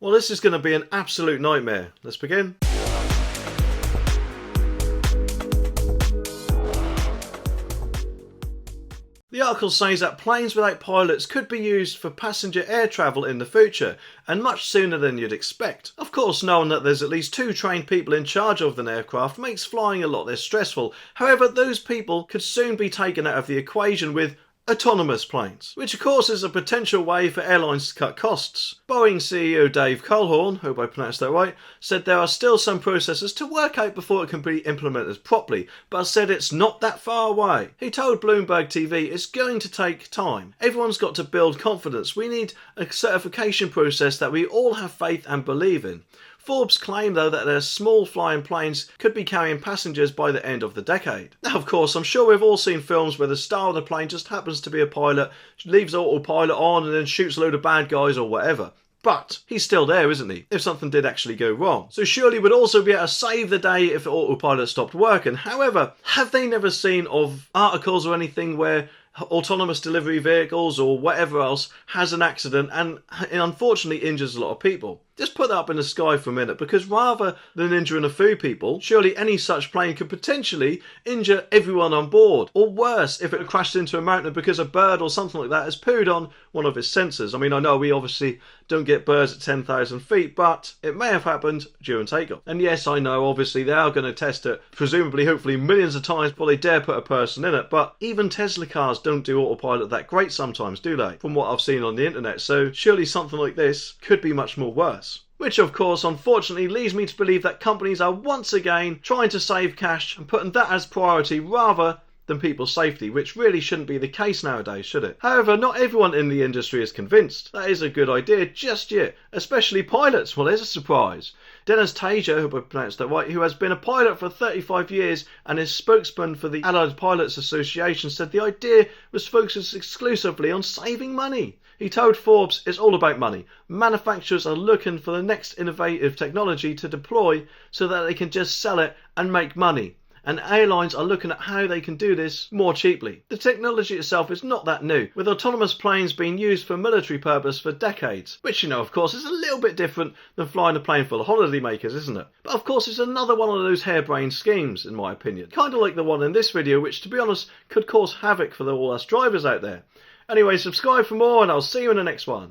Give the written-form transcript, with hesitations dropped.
Well, this is going to be an absolute nightmare. Let's begin. The article says that planes without pilots could be used for passenger air travel in the future, and much sooner than you'd expect. Of course, knowing that there's at least 2 trained people in charge of an aircraft makes flying a lot less stressful. However, those people could soon be taken out of the equation with autonomous planes, which of course is a potential way for airlines to cut costs. Boeing CEO Dave Culhorn, hope I pronounced that right, said there are still some processes to work out before it can be implemented properly, but said it's not that far away. He told Bloomberg TV it's going to take time. Everyone's got to build confidence. We need a certification process that we all have faith and believe in. Forbes claim though that their small flying planes could be carrying passengers by the end of the decade. Now of course, I'm sure we've all seen films where the star of the plane just happens to be a pilot, leaves autopilot on and then shoots a load of bad guys or whatever. But he's still there, isn't he, if something did actually go wrong. So surely we'd also be able to save the day if the autopilot stopped working. However, have they never seen of articles or anything where autonomous delivery vehicles or whatever else has an accident and unfortunately injures a lot of people? Just put that up in the sky for a minute, because rather than injuring a few people, surely any such plane could potentially injure everyone on board. Or worse, if it crashed into a mountain because a bird or something like that has pooed on one of its sensors. I mean, I know we obviously don't get birds at 10,000 feet, but it may have happened during takeoff. And yes, I know, obviously they are going to test it, presumably, hopefully, millions of times before they dare put a person in it. But even Tesla cars don't do autopilot that great sometimes, do they? From what I've seen on the internet. So surely something like this could be much more worse. Which of course unfortunately leads me to believe that companies are once again trying to save cash and putting that as priority rather than people's safety, which really shouldn't be the case nowadays, should it? However, not everyone in the industry is convinced that is a good idea just yet, especially pilots. Well, there's a surprise. Dennis Tager, who I pronounced that right, who has been a pilot for 35 years and is spokesman for the Allied Pilots Association, said the idea was focused exclusively on saving money. He told Forbes it's all about money. Manufacturers are looking for the next innovative technology to deploy so that they can just sell it and make money. And airlines are looking at how they can do this more cheaply. The technology itself is not that new, with autonomous planes being used for military purpose for decades. Which, you know, of course, is a little bit different than flying a plane full of holidaymakers, isn't it? But of course, it's another one of those harebrained schemes, in my opinion. Kind of like the one in this video, which, to be honest, could cause havoc for all us drivers out there. Anyway, subscribe for more and I'll see you in the next one.